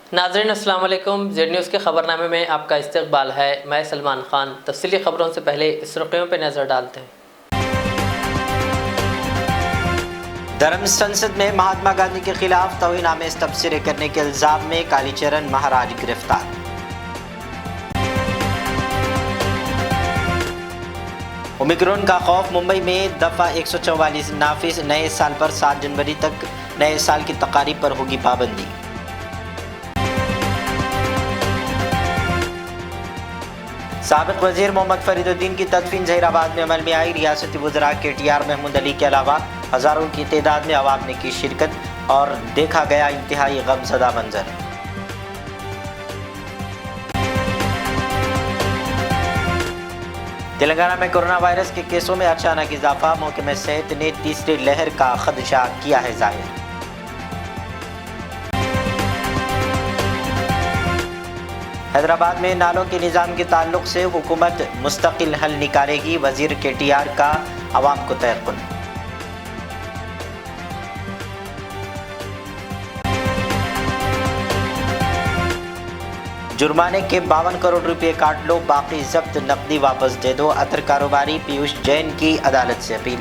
नाज़रीन अस्सलाम वालेकुम। जेड न्यूज़ के ख़बरनामे में आपका इस्तकबाल है। मैं सलमान खान। तफसीली ख़बरों से पहले सुर्ख़ियों पर नज़र डालते हैं। धर्म संसद में महात्मा गांधी के खिलाफ तौहीन-आमेज़ तबसरे करने के इल्ज़ाम में कालीचरण महाराज गिरफ्तार। ओमिक्रॉन का खौफ, मुंबई में दफ़ा 144 नाफिज। नए साल पर 7 जनवरी तक नए साल की तकारीब पर होगी पाबंदी। साबिक़ वज़ीर मोहम्मद फरीदुद्दीन की तदफीन ज़हीराबाद में अमल में आई। रियासती वज़रा KTR महमूद अली के अलावा हज़ारों की तादाद में अवाम ने की शिरकत और देखा गया इंतहाई गमज़दा मंजर। तेलंगाना में कोरोना वायरस के केसों में अचानक इजाफा। महकमे सेहत ने तीसरी लहर का खदशा किया है जाहिर। हैदराबाद में नालों के निज़ाम के ताल्लुक से हुकूमत मुस्तकिल हल निकालेगी। वज़ीर KTR का अवाम को तयक़ुन। जुर्माने के 52 करोड़ रुपए काट लो, बाकी जब्त नकदी वापस दे दो। अतर कारोबारी पीयूष जैन की अदालत से अपील।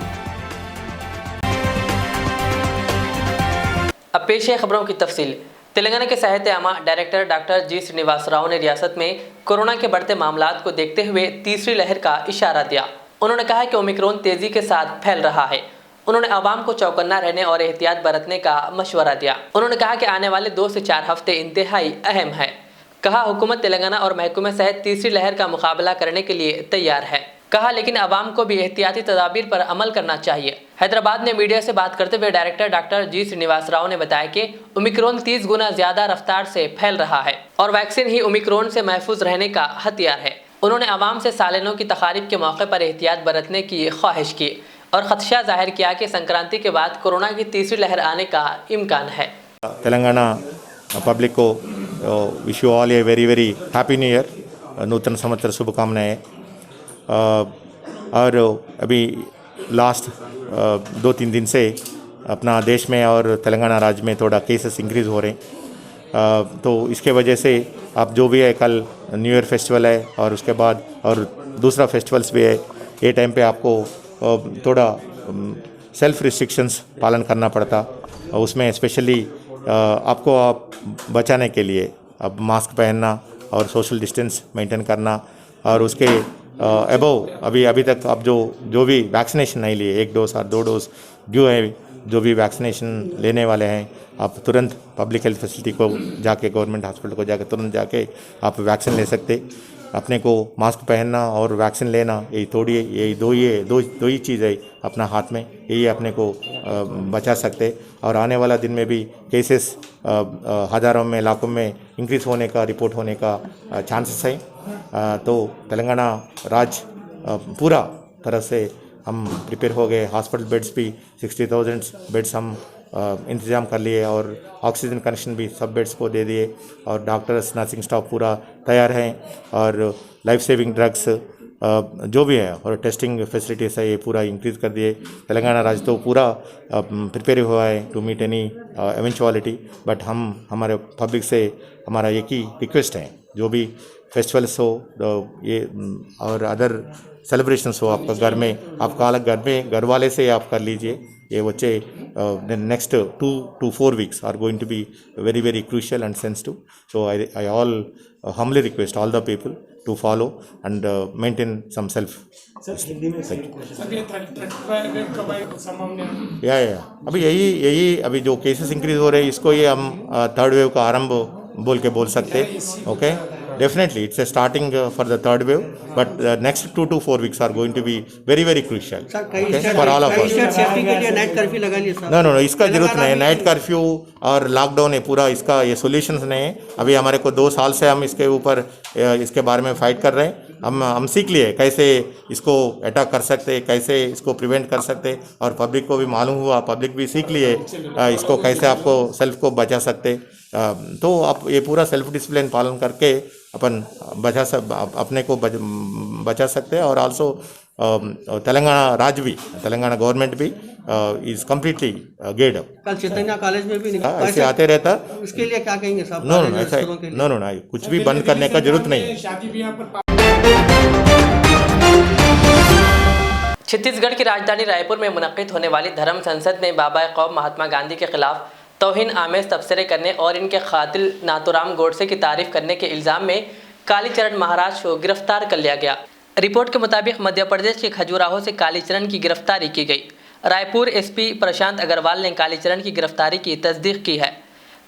अब पेश है खबरों की तफसील। तेलंगाना के सेहत आमा director doctor G Srinivas Rao ने रियासत में कोरोना के बढ़ते मामलात को देखते हुए तीसरी लहर का इशारा दिया। उन्होंने कहा कि ओमिक्रॉन तेजी के साथ फैल रहा है। उन्होंने आवाम को चौकन्ना रहने और एहतियात बरतने का मशवरा दिया। उन्होंने कहा कि आने वाले 2 से 4 हफ्ते इंतहाई अहम है। कहा हुकूमत तेलंगाना और महकमे सेहत तीसरी लहर का मुकाबला करने के लिए तैयार है। कहा लेकिन आवाम को भी एहतियाती तदाबीर पर अमल करना चाहिए। हैदराबाद में मीडिया से बात करते हुए director doctor G Srinivas Rao ने बताया कि ओमिक्रॉन 30 गुना ज्यादा रफ्तार से फैल रहा है और वैक्सीन ही ओमिक्रॉन से महफूज रहने का हथियार है। उन्होंने आवाम से सालिनों की तकारीब के मौके पर एहतियात बरतने की ख्वाहिश की और खदशा जाहिर किया कि संक्रांति के बाद कोरोना की तीसरी लहर आने का इम्कान है। तेलंगाना पब्लिक को wish you all a very very happy new year, नूतन संवत्सर शुभकामनाएं। और अभी लास्ट 2-3 दिन से अपना देश में और तेलंगाना राज्य में थोड़ा केसेस इंक्रीज़ हो रहे हैं। तो इसके वजह से आप जो भी है, कल न्यू ईयर फेस्टिवल है और उसके बाद और दूसरा फेस्टिवल्स भी है। ये टाइम पे आपको थोड़ा सेल्फ रिस्ट्रिक्शंस पालन करना पड़ता। उसमें स्पेशली आपको आप बचाने के लिए अब मास्क पहनना और सोशल डिस्टेंस मेंटेन करना और उसके अबव अभी तक आप जो भी वैक्सीनेशन नहीं लिए, 1 डोज और 2 डोज जो है, जो भी वैक्सीनेशन लेने वाले हैं, आप तुरंत पब्लिक हेल्थ फैसिलिटी को जाके, गवर्नमेंट हॉस्पिटल को जाके तुरंत जाके आप वैक्सीन ले सकते। अपने को मास्क पहनना और वैक्सीन लेना, यही दो ही चीज़ है अपना हाथ में, यही अपने को बचा सकते। और आने वाला दिन में भी केसेस हज़ारों में, लाखों में इंक्रीज होने का, रिपोर्ट होने का चांसेस है। तो तेलंगाना राज्य पूरा तरह से हम प्रिपेयर हो गए। हॉस्पिटल बेड्स भी 60,000 बेड्स हम इंतज़ाम कर लिए और ऑक्सीजन कनेक्शन भी सब बेड्स को दे दिए और डॉक्टर्स, नर्सिंग स्टाफ पूरा तैयार हैं और लाइफ सेविंग ड्रग्स जो भी है और टेस्टिंग फैसिलिटीज़ है, ये पूरा इंक्रीज़ कर दिए। तेलंगाना राज्य तो पूरा प्रिपेयर हुआ है टू मीट एनी एवेंचुअलिटी। बट हमारे पब्लिक से हमारा एक ही रिक्वेस्ट है, जो भी फेस्टिवल्स हो ये और अदर सेलिब्रेशंस हो आपका घर में, आपका अलग घर वाले से आप कर लीजिए। ये बच्चे next 2 to 4 weeks are going to be very very crucial and sensitive. So I all humbly request all the people to follow and maintain some self. या अभी यही अभी जो केसेस इंक्रीज हो रहे हैं, इसको ये हम 3rd वेव का आरंभ बोल सकते हैं। Okay, definitely it's a starting for the 3rd wave, but next 2 to 4 weeks are going to be very very crucial, okay, for all of us. Safety के लिए नाइट कर्फ्यू लगा लिया सर? नो, इसका जरूरत नहीं है। नाइट कर्फ्यू और lockdown है पूरा, इसका ये सोल्यूशन नहीं है। अभी हमारे को 2 साल से हम इसके बारे में फाइट कर रहे हैं। हम सीख लिए कैसे इसको अटैक कर सकते, कैसे इसको प्रिवेंट कर सकते, और पब्लिक को भी मालूम हुआ, पब्लिक भी सीख लिए इसको कैसे आपको सेल्फ को बचा सकते। तो आप ये पूरा सेल्फ डिसिप्लिन पालन करके अपन अपने को बचा सकते हैं। और आल्सो तेलंगाना गवर्नमेंट भी इज कम्प्लीटली गेड अप। कल चैतन्य कॉलेज में भी ऐसे आते रहता। इसके लिए क्या कहेंगे साहब? नो ऐसा नो कुछ भी बंद करने का जरूरत नहीं है। छत्तीसगढ़ की राजधानी रायपुर में मुनक्किद होने वाली धर्म संसद में बाबा कौम महात्मा गांधी के खिलाफ तौहीन आमेज तबसरे करने और इनके कातिल नाथूराम गोडसे की तारीफ करने के इल्ज़ाम में कालीचरण महाराज को गिरफ्तार कर लिया गया। रिपोर्ट के मुताबिक मध्य प्रदेश के खजुराहो से कालीचरण की गिरफ्तारी की गई। रायपुर एसपी प्रशांत अग्रवाल ने कालीचरण की गिरफ्तारी की तस्दीक की है।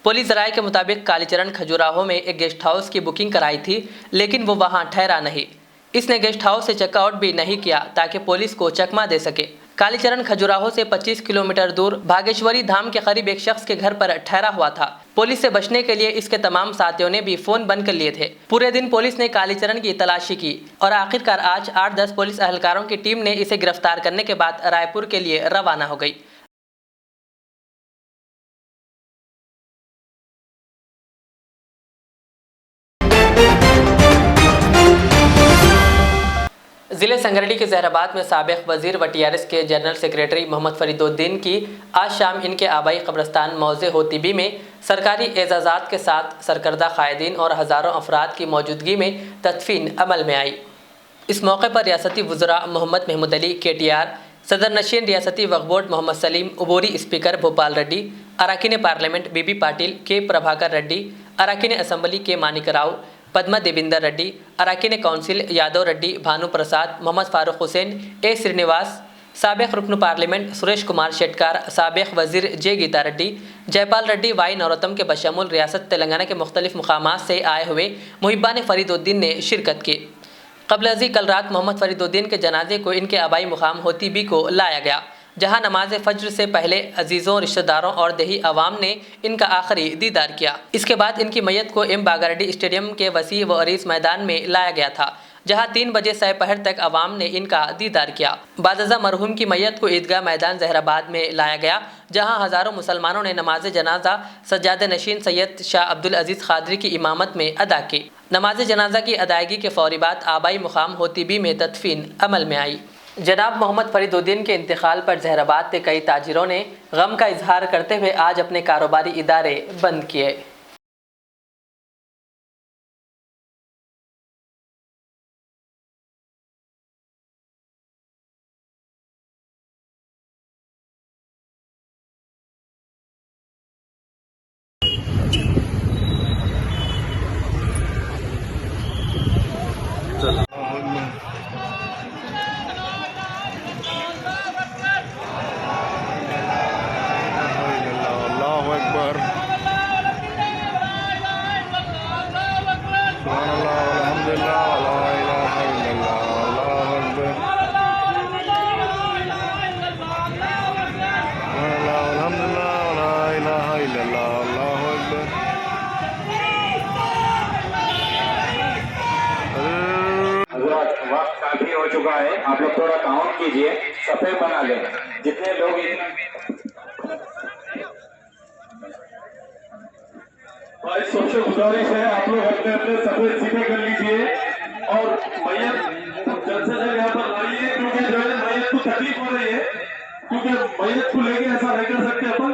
पुलिस राय के मुताबिक कालीचरण खजुराहो में एक गेस्ट हाउस की बुकिंग कराई थी, लेकिन वो वहां ठहरा नहीं। इसने गेस्ट हाउस से चेकआउट भी नहीं किया ताकि पुलिस को चकमा दे सके। कालीचरण खजुराहो से 25 किलोमीटर दूर भागेश्वरी धाम के करीब एक शख्स के घर पर ठहरा हुआ था। पुलिस से बचने के लिए इसके तमाम साथियों ने भी फोन बंद कर लिए थे। पूरे दिन पुलिस ने कालीचरण की तलाशी की और आखिरकार आज 8-10 पुलिस एहलकारों की टीम ने इसे गिरफ्तार करने के बाद रायपुर के लिए रवाना हो गई। जिले संगरेली के जहराबाद में साबिक वजीर व टीआरएस के जनरल सेक्रेटरी मोहम्मद फरीदुद्दीन की आज शाम इनके आबाई कब्रस्तान मौज़े होतीबी में सरकारी एजाज़ात के साथ सरकर्दा कायदीन और हज़ारों अफराद की मौजूदगी में तदफीन अमल में आई। इस मौके पर रियासती वज़रा मोहम्मद महमूद अली KTR, सदर नशीन रियासती वक्फ बोर्ड मोहम्मद सलीम, उबूरी स्पीकर भोपाल रेड्डी, अरकान parliament BB Patil, K Prabhakar Reddy, अरकान असम्बली K मानिक राव, पद्मा देविंदर रेड्डी, अरकान काउंसिल यादव रेड्डी, भानु प्रसाद, मोहम्मद फारूक हुसैन, A श्रीनिवास, साबिक रुकन पार्लियामेंट सुरेश कुमार शेटकार, साबिक वजीर J गीता रेड्डी, जयपाल रेड्डी, Y नरोत्तम के बशमूल रियासत तेलंगाना के मुख्तलिफ मुकामात से आए हुए मुहिब्बान फरीदुद्दीन ने शिरकत की। क़ब्ल कल रात मोहम्मद फरीदुद्दीन के जनाजे को इनके आबाई मुकाम होतीबी को लाया गया, जहां नमाज फज्र से पहले अजीज़ों, रिश्तेदारों और देही अवाम ने इनका आखिरी दीदार किया। इसके बाद इनकी मैयत को M बागारेड्डी स्टेडियम के वसी व अरीज मैदान में लाया गया था, जहां 3 बजे से पहर तक अवाम ने इनका दीदार किया। बादजा मरहूम की मैयत को ईदगाह मैदान जहराबाद में लाया गया, जहां हज़ारों मुसलमानों ने नमाज जनाजा सज्जाद नशीन सैयद शाह अब्दुल अजीज़ खादरी की इमामत में अदा की। नमाज जनाजा की अदायगी के फौरी बाद आबाई मुकाम होतीबी में तदफीन अमल में आई। जनाब मोहम्मद फरीदुद्दीन के इंतकाल पर जहराबाद के कई ताजिरों ने गम का इजहार करते हुए आज अपने कारोबारी इदारे बंद किए। वक्त काफी हो चुका है, आप लोग थोड़ा काउंट कीजिए, सफेद बना लें जितने लोग। भाई सबसे गुजारिश है आप लोग अपने अपने सफेद सीधे कर लीजिए और मैयत जल्द से जल्द यहाँ पर लाइए, क्योंकि जो है मैयत को तकलीफ हो रही है, क्योंकि मैयत को लेके ऐसा नहीं कर सकते अपन।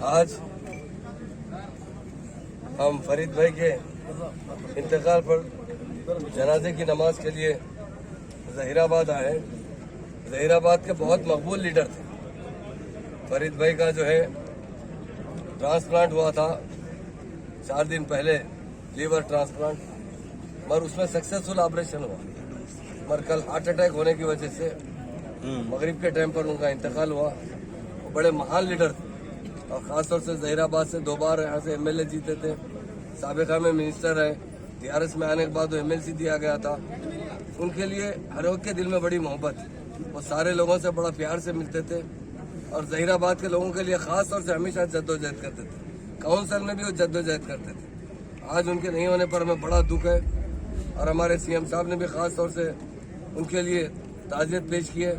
आज हम फरीद भाई के इंतकाल पर जनाजे की नमाज के लिए जहीराबाद आए। जहीराबाद के बहुत मकबूल लीडर थे। फरीद भाई का जो है ट्रांसप्लांट हुआ था 4 दिन पहले, लीवर ट्रांसप्लांट, मगर उसमें सक्सेसफुल ऑपरेशन हुआ, मगर कल हार्ट अटैक होने की वजह से मगरिब के टाइम पर उनका इंतकाल हुआ। वो बड़े महान लीडर थे और ख़ासतौर से जहीराबाद से 2 बार यहाँ से एमएलए जीते थे, साबिका में मिनिस्टर है, टीआरएस में आने के बाद वो एमएलसी दिया गया था। उनके लिए हर एक के दिल में बड़ी मोहब्बत है। वो सारे लोगों से बड़ा प्यार से मिलते थे और जहीराबाद के लोगों के लिए ख़ास तौर से हमेशा जद्दोजहद करते थे। काउंसिल में भी वो जद्दोजहद करते थे। आज उनके नहीं होने पर हमें बड़ा दुख है और हमारे सीएम साहब ने भी ख़ास तौर से उनके लिए ताज़ियत पेश की है।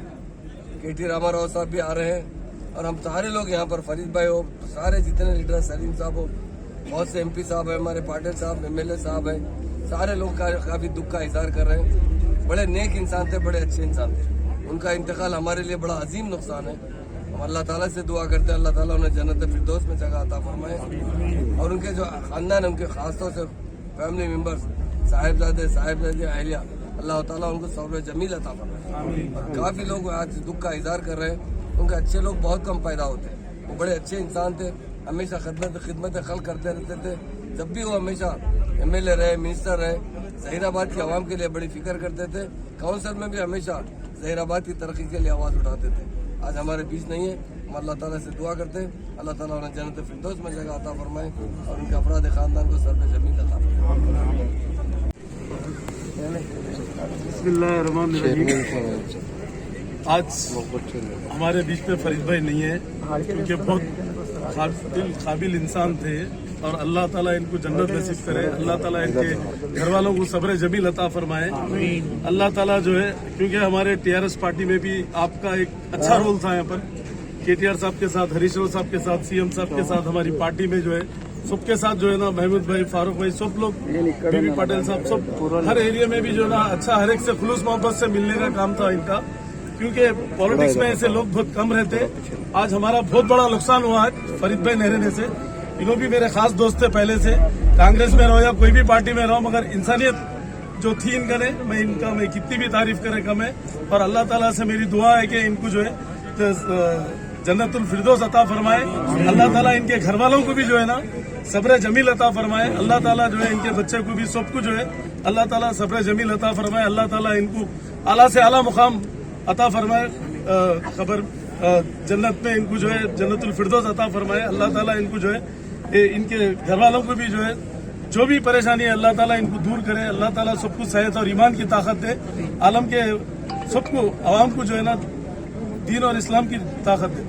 केटी रामाराव साहब भी आ रहे हैं और हम सारे लोग यहाँ पर, फरीद भाई हो, सारे जितने लीडर, सलीम साहब हो, बहुत से एमपी साहब है, हमारे पाटिल साहब, एमएलए साहब है, सारे लोग काफ़ी दुख का इजहार कर रहे हैं। बड़े नेक इंसान थे, बड़े अच्छे इंसान थे। उनका इंतकाल हमारे लिए बड़ा अजीम नुकसान है। हम अल्लाह ताला से दुआ करते हैं, अल्लाह ताला उन्हें जन्नत फिरदौस में जगह अता फरमाए और उनके जो खानदान है, उनके खासतौर से फैमिली मेम्बर्स, साहिबजादे अहलिया, अल्लाह ताला उनको सब्र जमील अता फरमाए। और काफ़ी लोग आज दुख का इजहार कर रहे हैं। उनके अच्छे लोग बहुत कम पैदा होते हैं। वो बड़े अच्छे इंसान थे, हमेशा खिदमत खल करते रहते थे। जब भी वो हमेशा एमएलए रहे, मिनिस्टर रहे, जहीराबाद की आवाम के लिए बड़ी फिक्र करते थे। काउंसिल में भी हमेशा जहीराबाद की तरक्की के लिए आवाज़ उठाते थे। आज हमारे बीच नहीं है। हम अल्लाह ताला से दुआ करते हैं, अल्लाह ताला उन्हें जन्नत फिरदौस में जगह अता फरमाए और उनके अफराद खानदान को सर पे जमीन अता फरमाए। आज हमारे बीच में फरीद भाई नहीं है, क्योंकि बहुत काबिल इंसान थे और अल्लाह ताला इनको जन्नत नसीब करे। अल्लाह ताला इनके घर वालों को सब्र जमील अता फरमाए। अल्लाह ताला जो है, क्योंकि हमारे टीआरएस पार्टी में भी आपका एक अच्छा रोल था यहाँ पर, केटीआर साहब के साथ, हरीश राव साहब के साथ, सीएम साहब के साथ, हमारी पार्टी में जो है सबके साथ जो है ना, महमूद भाई, फारूक भाई, सब लोग, बीबी पटेल साहब, सब हर एरिया में भी जो है ना अच्छा, हर एक से खुलूस मोहब्बत से मिलने का काम था इनका, क्योंकि पॉलिटिक्स में ऐसे लोग बहुत कम रहते। आज हमारा बहुत बड़ा नुकसान हुआ है फरीद भाई नहीं रहने से। इन्हों भी मेरे खास दोस्त थे पहले से, कांग्रेस में रहो या कोई भी पार्टी में रहो, मगर इंसानियत जो थी इनका ने, मैं कितनी भी तारीफ करे कम है। और अल्लाह ताला से मेरी दुआ है कि इनको जो है जन्नतुल फिरदौस अता फरमाए। अल्लाह ताला इनके घर वालों को भी जो है ना सब्र जमील अता फरमाए। अल्लाह ताला जो है इनके बच्चे को भी, सबको जो है अल्लाह ताला सब्र जमील अता फरमाए। अल्लाह ताला इनको आला से आला मुकाम अता फरमाए, खबर जन्नत में इनको जो है जन्नतुल फिरदौस अता फरमाए। अल्लाह ताला इनको जो है इनके घर वालों को भी जो है जो भी परेशानी है अल्लाह ताला इनको दूर करे। अल्लाह ताला सबको सेहत और ईमान की ताकत दे। आलम के सबको, आवाम को जो है ना दीन और इस्लाम की ताकत दे।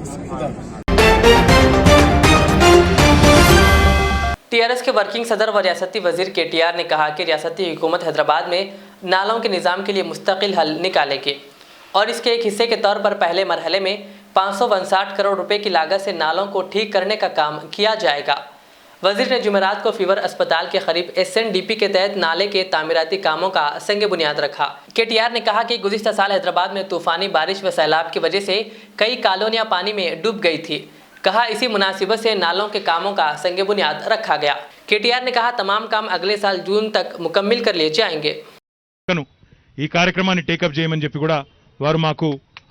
टीआरएस के वर्किंग सदर व रियासती वजीर केटीआर ने कहा कि रियासती हुकूमत हैदराबाद में नालों के निज़ाम के लिए मुस्तकिल हल निकालेगी और इसके एक हिस्से के तौर पर पहले मरहले में 559 करोड़ रुपए की लागत से नालों को ठीक करने का काम किया जाएगा। वजीर ने जुमेरात को फीवर अस्पताल के करीब एसएनडीपी के तहत नाले के तामीराती कामों का संग बुनियाद रखा। केटीआर ने कहा कि गुज़िश्ता साल हैदराबाद में तूफानी बारिश व सैलाब की वजह से कई कॉलोनियां पानी में डूब गई थी। कहा इसी मुनासिबत से नालों के कामों का संग बुनियाद रखा गया। केटीआर ने कहा तमाम काम अगले साल जून तक मुकम्मिल कर लिए जाएंगे। ఈ కార్యక్రమాన్ని టేకప్ చేయమని చెప్పి కూడా వారు మాకు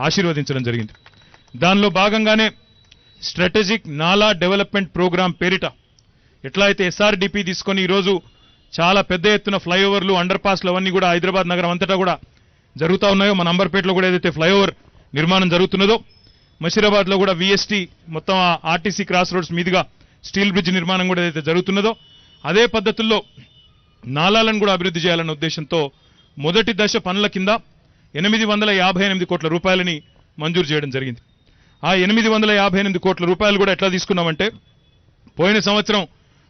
ఆశీర్వదించడం జరిగింది. దానిలో భాగంగానే స్ట్రాటజిక్ నాలా డెవలప్మెంట్ ప్రోగ్రామ్ పేరిట ఎట్లా అయితే ఎస్ఆర్డిపి తీసుకొని ఈరోజు చాలా పెద్ద ఎత్తున ఫ్లైఓవర్లు, అండర్ పాస్లు అవన్నీ కూడా హైదరాబాద్ నగరం అంతటా కూడా జరుగుతూ ఉన్నాయో, మన అంబర్పేటలో కూడా ఏదైతే ఫ్లైఓవర్ నిర్మాణం జరుగుతున్నదో, మషీరాబాద్లో కూడా విఎస్టీ మొత్తం ఆర్టీసీ క్రాస్ రోడ్స్ మీదుగా స్టీల్ బ్రిడ్జ్ నిర్మాణం కూడా ఏదైతే జరుగుతున్నదో, అదే పద్ధతుల్లో నాలాలను కూడా అభివృద్ధి చేయాలన్న ఉద్దేశంతో మొదటి దశ పనుల కింద 858 కోట్ల రూపాయలని మంజూరు చేయడం జరిగింది. ఆ 858 కోట్ల రూపాయలు కూడా ఎట్లా తీసుకున్నామంటే, పోయిన సంవత్సరం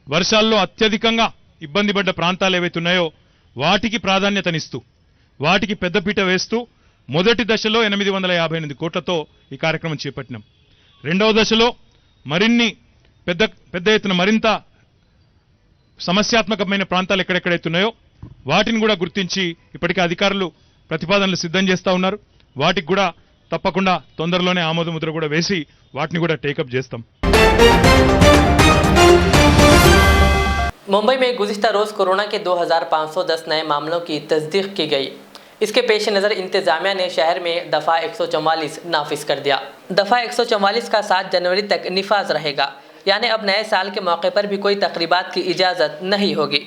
వర్షాల్లో అత్యధికంగా ఇబ్బంది పడ్డ ప్రాంతాలు ఏవైతే ఉన్నాయో వాటికి ప్రాధాన్యతనిస్తూ, వాటికి పెద్దపీట వేస్తూ మొదటి దశలో 858 కోట్లతో ఈ కార్యక్రమం చేపట్టినాం. రెండవ దశలో మరిన్ని పెద్ద ఎత్తున మరింత సమస్యాత్మకమైన ప్రాంతాలు ఎక్కడెక్కడైతే ఉన్నాయో వాటిని కూడా గుర్తించి ఇప్పటికే అధికారులు ప్రతిపాదనలు సిద్ధం చేస్తూ ఉన్నారు. వాటికి కూడా తప్పకుండా తొందరలోనే ఆమోద ముద్ర కూడా వేసి వాటిని కూడా టేకప్ చేస్తాం. मुंबई में गुज़िश्ता रोज़ कोरोना के 2510 नए मामलों की तस्दीक की गई। इसके पेश नज़र इंतजामिया ने शहर में दफ़ा 144 नाफिज कर दिया। दफ़ा 144 का 7 जनवरी तक निफाज रहेगा, यानी अब नए साल के मौके पर भी कोई तकरीबात की इजाज़त नहीं होगी।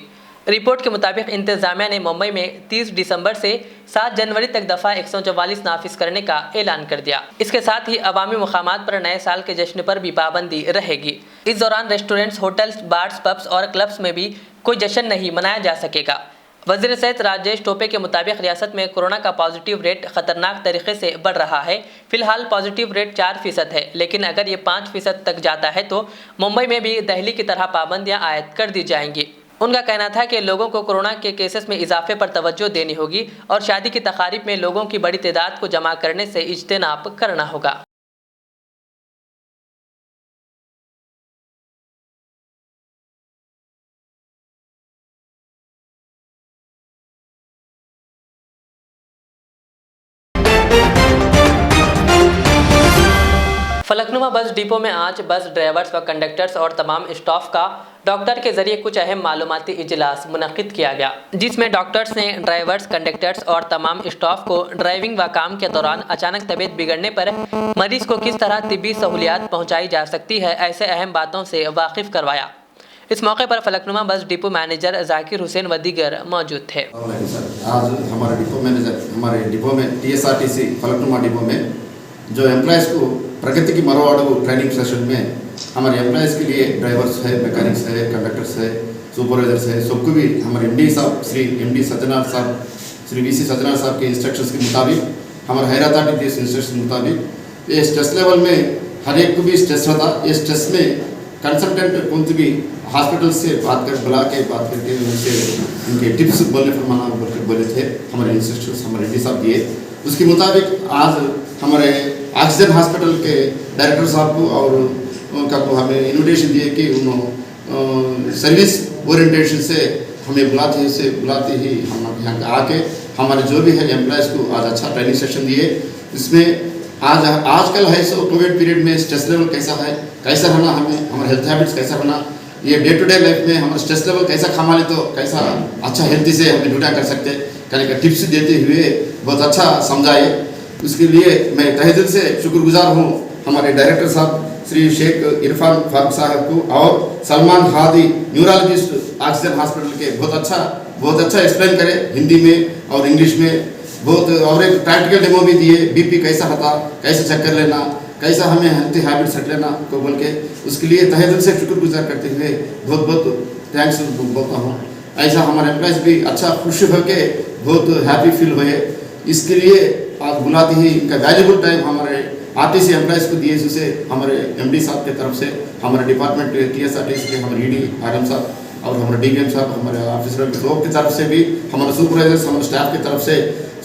रिपोर्ट के मुताबिक इंतजामिया ने मुंबई में 30 दिसंबर से 7 जनवरी तक दफ़ा 144 नाफिज करने का ऐलान कर दिया। इसके साथ ही अवामी मुकामात पर नए साल के जश्न पर भी पाबंदी रहेगी। इस दौरान रेस्टोरेंट्स, होटल्स, बार्स, पब्स और क्लब्स में भी कोई जश्न नहीं मनाया जा सकेगा। वज़ीर सेहत राजेश टोपे के मुताबिक रियासत में कोरोना का पॉजिटिव रेट ख़तरनाक तरीके से बढ़ रहा है। फिलहाल पॉजिटिव रेट 4% है, लेकिन अगर ये 5% तक जाता है तो मुंबई में भी दिल्ली की तरह पाबंदियां आयद कर दी जाएंगी। उनका कहना था कि लोगों को कोरोना के केसेस में इजाफे पर तवज्जो देनी होगी और शादी की तकारीब में लोगों की बड़ी तादाद को जमा करने से इज्तनाब करना होगा। फलकनुमा बस डिपो में आज बस ड्राइवर्स व कंडक्टर्स और तमाम स्टाफ का डॉक्टर के जरिए कुछ अहम मालूमाती इजलास मुनक्किद किया गया, जिसमें डॉक्टर्स ने ड्राइवर्स, कंडक्टर्स और तमाम स्टाफ को ड्राइविंग व काम के दौरान अचानक तबीयत बिगड़ने पर मरीज को किस तरह तिब्बी सहूलियात पहुंचाई जा सकती है, ऐसे अहम बातों से वाकिफ करवाया। इस मौके पर Falaknuma bus depot manager Zakir Hussain व दीगर मौजूद थे। आज हमारे डिपो मैनेजर हमारे डिपो में TSRTC फलकनुमा डिपो में जो एम्प्लॉयज़ को प्रगति की मरोवाड़ू ट्रेनिंग सेशन में हमारे एम्प्लॉयज़ के लिए ड्राइवर्स है, मैकेनिक्स है, कंडक्टर्स है, सुपरवाइजर्स है, सबको भी हमारे MD साहब श्री MD सज्जनार साहब श्री VC सज्जनार साहब के इंस्ट्रक्शंस के मुताबिक हमारे हैदराबाद के इंस्ट्रक्शन के मुताबिक ये स्ट्रेस लेवल में हर एक को भी स्ट्रेस रहता। ये स्ट्रेस में कंसल्टेंट कौन भी हॉस्पिटल से बात करके उनसे उनके टिप्स बोलने पर मना बोले थे हमारे इंस्ट्रक्शंस हमारे MD साहब दिए। उसके मुताबिक आज हमारे ऑक्सीजन हॉस्पिटल के डायरेक्टर साहब को और उनका को हमें इन्विटेशन दिए कि उन्होंने सर्विस ओरिएंटेशन से हमें बुलाते ही हम यहाँ आके हमारे जो भी है एम्प्लॉयज़ को आज अच्छा ट्रेनिंग सेशन दिए। इसमें आजकल है सो कोविड पीरियड में स्ट्रेस लेवल कैसा है, कैसा रहना, हमें हमारे हेल्थ हैबिट्स कैसा रहना, ये डे टू डे लाइफ में हमारा स्ट्रेस लेवल कैसा संभाले तो कैसा अच्छा हेल्थी से हमें ड्यूटी कर सकते कहने का टिप्स देते हुए बहुत अच्छा समझाए। उसके लिए मैं तहे दिल से शुक्रगुजार हूँ हमारे डायरेक्टर साहब श्री शेख इरफान फारूक साहब को और Salman Hadi neurologist oxygen hospital के बहुत अच्छा एक्सप्लेन करे हिंदी में और इंग्लिश में बहुत, और एक प्रैक्टिकल डेमो भी दिए BP कैसा होता, कैसे चक्कर लेना, कैसा हमें हेल्थी हैबिट सेट लेना को बोल के उसके लिए तहे दिल से शुक्रगुजार करते हुए बहुत थैंक्स बोलता हूँ। ऐसा हमारे एम्प्लॉयज़ भी अच्छा खुश होके बहुत हैप्पी फील हुए। इसके लिए आज बुलाते ही इनका वैल्यूबल टाइम हमारे RTC एम्प्लॉयज़ को दिए, जिसे हमारे MD साहब की तरफ से हमारे डिपार्टमेंट TSRTC के हमारे ED RM साहब और हमारे DVM साहब हमारे ऑफिसर की तरफ से भी हमारे सुपरवाइजर्स हमारे स्टाफ की तरफ से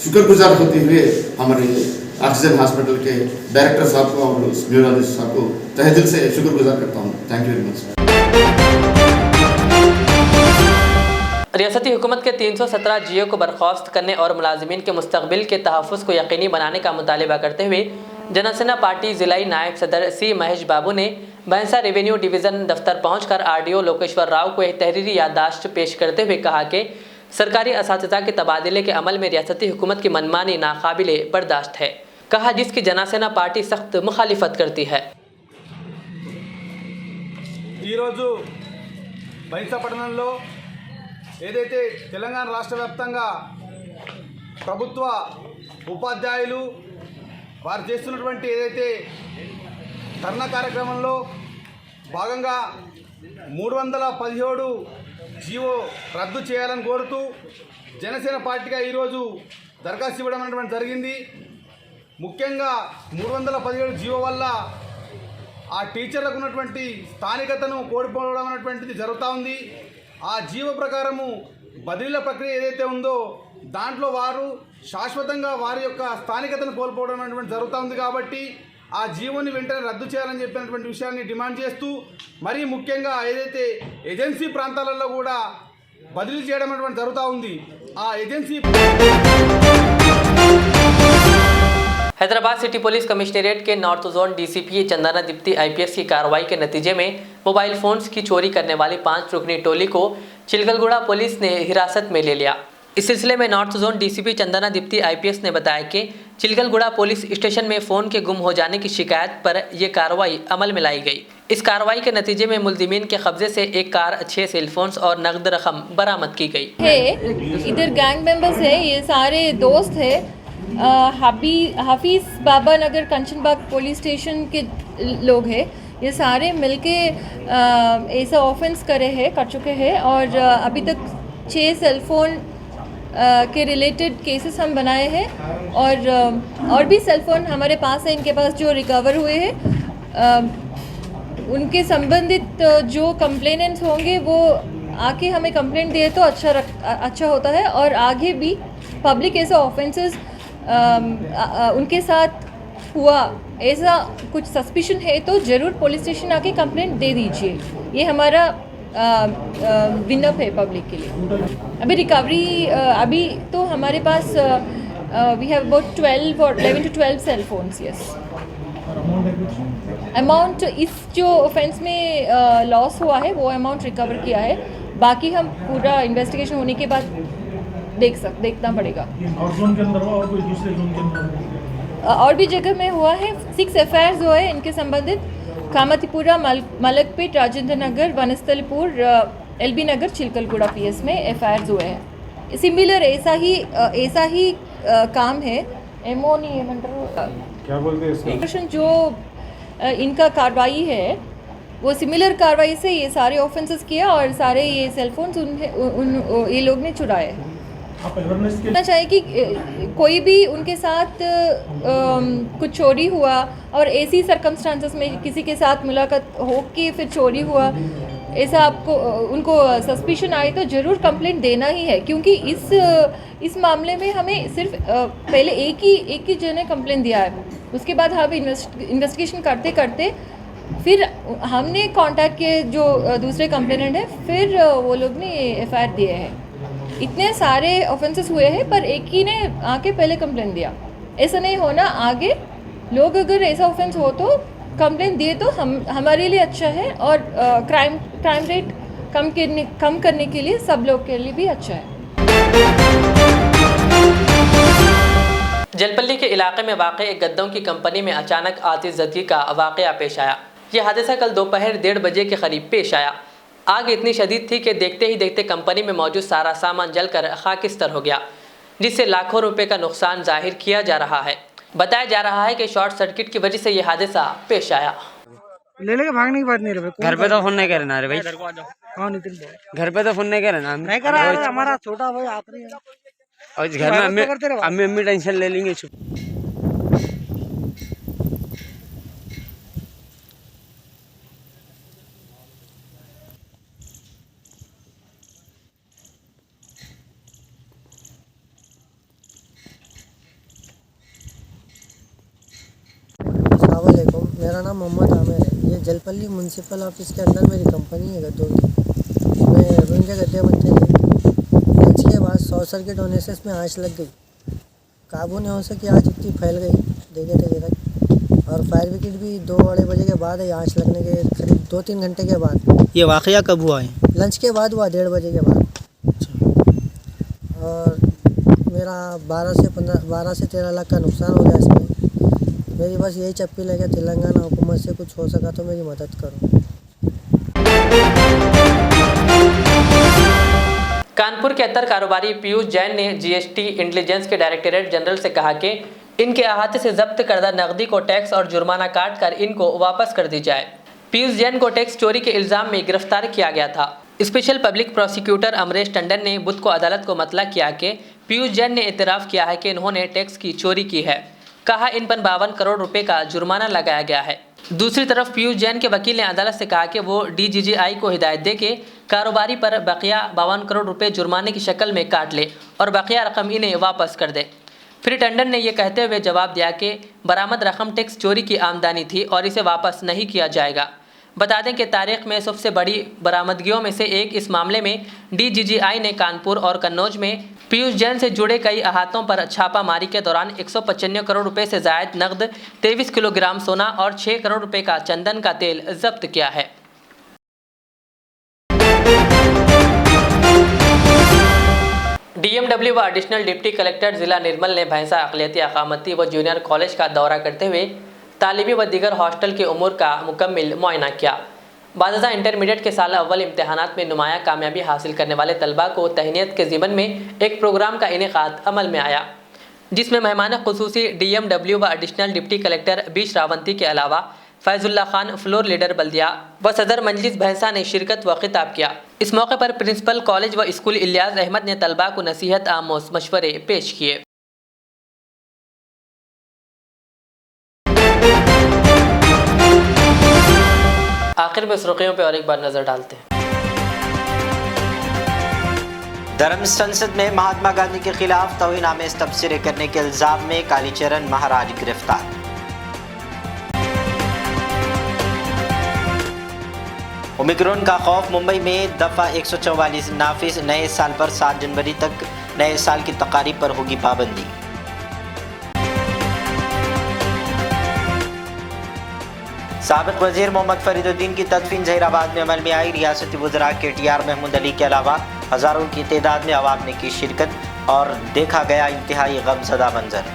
शुक्रगुजार होते हुए हमारे ऑक्सीजन हॉस्पिटल के डायरेक्टर साहब को और न्यूरोलॉजिस्ट साहब को तहे दिल से शुक्रगुजार करता हूँ। Thank you very much. रियासती हुकूमत के 317 GO को बर्खास्त करने और मुलाजिमीन के मुस्तकबिल के तहफ़्फ़ुज़ को यकीनी बनाने का मुतालिबा करते हुए जनसेना पार्टी ज़िलाई नायब सदर C महेश बाबू ने भैंसा रेवेन्यू डिवीज़न दफ्तर पहुंचकर RDO लोकेश्वर राव को एक तहरीरी याददाश्त पेश करते हुए कहा कि सरकारी असातिज़ा के तबादले के अमल में रियासती हुकूमत की मनमानी नाकाबिले बर्दाश्त है। कहा जिसकी जनसेना पार्टी सख्त मुखालिफत करती है। బైంసపట్టణంలో ఏదైతే తెలంగాణ రాష్ట్ర వ్యాప్తంగా ప్రభుత్వ ఉపాధ్యాయులు వారు చేస్తున్నటువంటి ఏదైతే ధర్నా కార్యక్రమంలో భాగంగా 317 జీవో రద్దు చేయాలని కోరుతూ జనసేన పార్టీగా ఈరోజు దరఖాస్తు ఇవ్వడం అనేటువంటి జరిగింది। ముఖ్యంగా 317 జీవో వల్ల ఆ టీచర్లకు ఉన్నటువంటి స్థానికతను కోల్పోవడం అనేటువంటిది జరుగుతూ ఉంది। ఆ జీవో ప్రకారము బదిలీల ప్రక్రియ ఏదైతే ఉందో దాంట్లో వారు శాశ్వతంగా వారి యొక్క స్థానికతను కోల్పోవడం అనేటువంటి జరుగుతూ ఉంది। కాబట్టి ఆ జీవోని వెంటనే రద్దు చేయాలని చెప్పినటువంటి విషయాన్ని డిమాండ్ చేస్తూ మరీ ముఖ్యంగా ఏదైతే ఏజెన్సీ ప్రాంతాలలో కూడా బదిలీ చేయడం అనేటువంటి జరుగుతూ ఉంది। ఆ agency Hyderabad city police commissionerate के north zone DCP Chandana Deepti IPS की कार्रवाई के नतीजे में मोबाइल फोन्स की चोरी करने वाली 5 रुकनी टोली को चिलगलगुड़ा पुलिस ने हिरासत में ले लिया। इस सिलसिले में north zone DCP Chandana Deepti IPS ने बताया कि चिलगलगुड़ा पुलिस स्टेशन में फोन के गुम हो जाने की शिकायत पर यह कार्रवाई अमल में लाई गई। इस कार्रवाई के नतीजे में मुलजिमीन के कब्जे से एक कार, 6 सेलफोन्स और नकद रकम बरामद की गई है। इधर गैंग मेंबर्स है, ये सारे दोस्त है। हाफिज बाबा नगर कंचनबाग पुलिस स्टेशन के लोग हैं। ये सारे मिलके ऐसा ऑफेंस कर चुके हैं और अभी तक 6 सेलफोन के रिलेटेड केसेस हम बनाए हैं और भी सेलफोन हमारे पास है, इनके पास जो रिकवर हुए हैं। उनके संबंधित जो कंप्लेनेंट्स होंगे वो आके हमें कंप्लेंट दिए तो अच्छा होता है और आगे भी पब्लिक ऐसा ऑफेंसेस उनके साथ हुआ ऐसा कुछ सस्पिशन है तो ज़रूर पुलिस स्टेशन आके कंप्लेंट दे दीजिए। ये हमारा विनअप है पब्लिक के लिए। अभी रिकवरी अभी तो हमारे पास we have about 11 to 12 cell phones. Yes, amount इस जो ऑफेंस में लॉस हुआ है वो अमाउंट रिकवर किया है। बाकी हम पूरा इन्वेस्टिगेशन होने के बाद देखना पड़ेगा। और जोन के अंदर हुआ और कोई दूसरे जोन के अंदर और भी जगह में हुआ है। 6 FIRs हुए हैं इनके संबंधित। कामतीपुरा, मलकपेट, राजेंद्र नगर, वनस्थलीपुर, LB नगर, चिलकलगुड़ा PS में FIRs हुए हैं। सिमिलर ऐसा ही काम है। एमओ नहीं है क्या बोलते हैं जो इनका कार्रवाई है वो सिमिलर कार्रवाई से ये सारे ऑफेंसेस किया और सारे ये सेलफोन्स ये लोग ने चुराए। कहना चाहिए कि कोई भी उनके साथ कुछ चोरी हुआ और ऐसी सर्कमस्टांसेस में किसी के साथ मुलाकात हो कि फिर चोरी हुआ, ऐसा आपको उनको सस्पिशन आए तो ज़रूर कंप्लेंट देना ही है। क्योंकि इस मामले में हमें सिर्फ पहले एक ही जन ने कंप्लेंट दिया है, उसके बाद हम इन्वेस्टिगेशन करते करते फिर हमने कांटेक्ट किए जो दूसरे कंप्लेनेंट है, फिर वो लोग ने FIR दिए हैं। इतने सारे ऑफेंसेस हुए हैं पर एक ही ने आके पहले कंप्लेंट दिया। ऐसा नहीं होना, आगे लोग अगर ऐसा ऑफेंस हो तो कंप्लेंट दिए तो हमारे लिए अच्छा है और क्राइम रेट कम करने के लिए सब लोग के लिए भी अच्छा है। जलपल्ली के इलाके में वाक़ एक गद्दों की कंपनी में अचानक आतिशज़दगी का वाक़या पेश आया। यह हादसा कल दोपहर 1:30 बजे के करीब पेश आया। आग इतनी शदीद थी कि देखते ही देखते कंपनी में मौजूद सारा सामान जलकर खाकिस्तर हो गया, जिससे लाखों रुपए का नुकसान जाहिर किया जा रहा है। बताया जा रहा है कि शॉर्ट सर्किट की वजह से यह हादसा पेश आया। ले लेके भागने की बात नहीं रहे। घर पे तो फोन नहीं करना रे भाई। हाँ नितिन भाई, घर पे तो फोन नहीं करना। नहीं करा है, हमारा छोटा भाई आखिरी है और घर में अम्मी टेंशन ले लेंगे। मेरा नाम मोहम्मद आमिर है। ये जलपल्ली म्यूनसिपल ऑफिस के अंदर मेरी कंपनी है गद्दों की। मैं रूम के गद्दे बनते थे। लंच के बाद शॉर्ट सर्किट होने से इसमें आँच लग गई। काबू नहीं हो सकी, आँच इतनी फैल गई देखे तक। और फायर ब्रिगेड भी 2 बजे के बाद है, आँच लगने के करीब 2-3 घंटे के बाद। ये वाकया कब हुआ है? लंच के बाद हुआ, 1:30 बजे के बाद। और मेरा 12 से 13 लाख का नुकसान हो गया इसमें। मेरी बस यही चप्पी लगे तेलंगाना हुकूमत से कुछ हो सका तो मेरी मदद करो। कानपुर के अत्तर कारोबारी पीयूष जैन ने GST इंटेलिजेंस के डायरेक्टरेट जनरल से कहा कि इनके अहाते से जब्त करदा नकदी को टैक्स और जुर्माना काट कर इनको वापस कर दी जाए। पीयूष जैन को टैक्स चोरी के इल्जाम में गिरफ्तार किया गया था। Special public prosecutor Amresh Tandon ने बुध को अदालत को मतला किया कि पीयूष जैन ने इतराफ़ किया है कि इन्होंने टैक्स की चोरी की है। कहा इन पर 52 करोड़ रुपए का जुर्माना लगाया गया है। दूसरी तरफ पीयूष जैन के वकील ने अदालत से कहा कि वो DGGI को हिदायत दे के कारोबारी पर बकिया 52 करोड़ रुपए जुर्माने की शक्ल में काट ले और बकिया रकम इन्हें वापस कर दे। फिर टंडन ने यह कहते हुए जवाब दिया कि बरामद रकम टैक्स चोरी की आमदनी थी और इसे वापस नहीं किया जाएगा। बता दें कि तारीख में सबसे बड़ी बरामदगियों में से एक इस मामले में DGGI ने कानपुर और कन्नौज में पीयूष जैन से जुड़े कई अहातों पर छापामारी के दौरान 195 करोड़ रुपए से जायद नकद, 23 किलोग्राम सोना और 6 करोड़ रुपए का चंदन का तेल जब्त किया है। DMW व एडिशनल डिप्टी कलेक्टर जिला निर्मल ने भैंसा अक़लियती अक़ामती व जूनियर कॉलेज का दौरा करते हुए तालिबी व दीगर हॉस्टल के उमूर का मुकम्मल मुआयना किया। बाज़ इंटरमीडिएट के साल अव्वल इम्तहानात में नुमाया कामयाबी हासिल करने वाले तलबा को तहनीत के ज़िमन में एक प्रोग्राम का इनेकाद अमल में आया, जिसमें मेहमान खुसूसी DMW व additional deputy collector B Shravanthi के अलावा फैजुल्ला खान, फ्लोर लीडर बल्दिया व सदर मजलिस भैंसा ने शिरकत व खिताब किया। इस मौके पर प्रिंसिपल कॉलेज व स्कूल इलियास अहमद ने तलबा को नसीहत आमोज मशवरे पेश किए। आखिर में सुर्खियों पर और एक बार नजर डालते हैं। धर्म संसद में महात्मा गांधी के खिलाफ तौहीन-आमेज़ तबसरे करने के इल्जाम में कालीचरण महाराज गिरफ्तार। ओमिक्रॉन का खौफ, मुंबई में दफ़ा 144 नाफिज। नए साल पर 7 जनवरी तक नए साल की तकारीब पर होगी पाबंदी। साबिक़ वज़ीर मोहम्मद फरीदुद्दीन की तदफीन ज़हीराबाद में अमल में आई। रियासती वज़रा KTR महमूद अली के अलावा हज़ारों की तादाद में अवाम ने की शिरकत और देखा गया इंतहाई गमज़दा मंजर।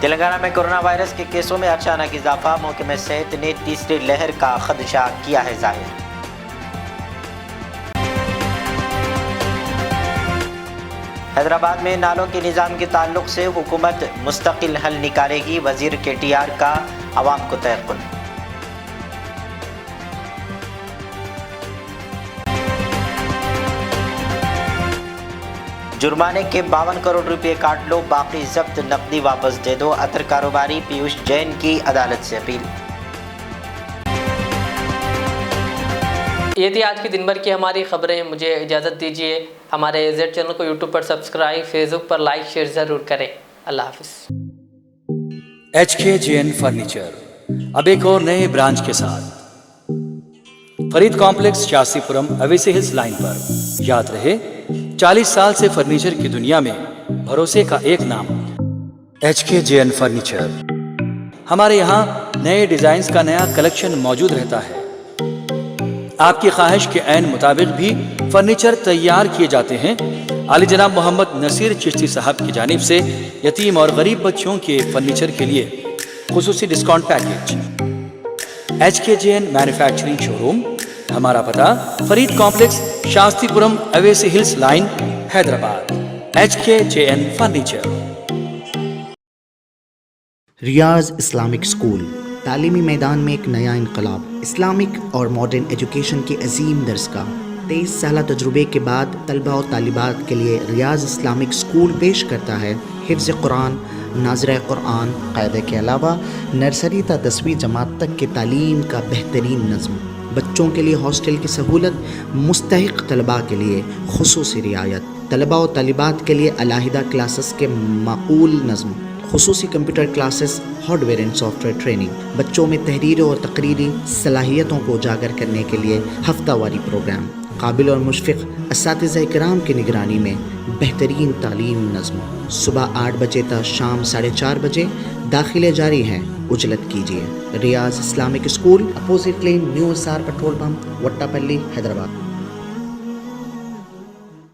तेलंगाना में कोरोना वायरस के केसों में अचानक इजाफा, महकमे सेहत ने तीसरी लहर का खदशा किया है जाहिर। हैदराबाद में नालों के निज़ाम के ताल्लुक से हुकूमत मुस्तकिल हल निकालेगी, वज़ीर KTR का अवाम को तयक़ुन। जुर्माने के 52 करोड़ रुपए काट लो, बाकी जब्त नकदी वापस दे दो। अतर कारोबारी पीयूष जैन की अदालत से अपील। ये थी आज की दिन भर की हमारी खबरें। मुझे इजाज़त दीजिए। हमारे Z चैनल को YouTube पर सब्सक्राइब, फेसबुक पर लाइक शेयर ज़रूर करें। अल्लाह हाफिज़। HKJN फर्नीचर अब एक और नए ब्रांच के साथ Farid complex, Shastripuram, Owaisi hills line पर। याद रहे, 40 साल से फर्नीचर की दुनिया में भरोसे का एक नाम HKJN फर्नीचर। हमारे यहाँ नए डिजाइन का नया कलेक्शन मौजूद रहता है। आपकी ख्वाहिश के ऐन मुताबिक भी फर्नीचर तैयार किए जाते हैं। आली जनाब मोहम्मद नसीर चिश्ती साहब की जानिब से यतीम और गरीब बच्चों के फर्नीचर के लिए खुसूसी discount package. HKJN manufacturing showroom, हमारा पता Farid complex, Shastripuram, Owaisi hills line, Hyderabad. HKJN furniture. Riyaz Islamic school, तालीमी मैदान में एक नया इनकलाब। इस्लामिक और मॉडर्न एजुकेशन के अजीम दर्सगाह। 23 साल तजुर्बे के बाद तलबा और तालिबात के लिए रियाज इस्लामिक स्कूल पेश करता है हिफ्ज़ कुरान, नाज़िरा कुरान क़ायदे के अलावा नर्सरी ta 10वीं जमात तक के तालीम का बेहतरीन नज़्म। बच्चों के लिए हॉस्टल की सहूलत, मुस्तहिक़ तलबा के लिए खुसूसी रियायत। तलबा और तालिबात के लिए अलहदा क्लासेस के माकूल नज़्म, खुसूसी computer classes, hardware and software training. बच्चों में तहरीर और तकरीरी सलाहियतों को उजागर करने के लिए हफ्तावारी प्रोग्राम। काबिल और मुशफ़िक़ असातिज़ा इकराम की निगरानी में बेहतरीन तालीम नज़्म। सुबह 8 बजे तक शाम 4:30 बजे दाखिले जारी हैं, उजलत कीजिए। Riyaz Islamic school, opposite lane, new SR petrol pump, Vattapalli, Hyderabad.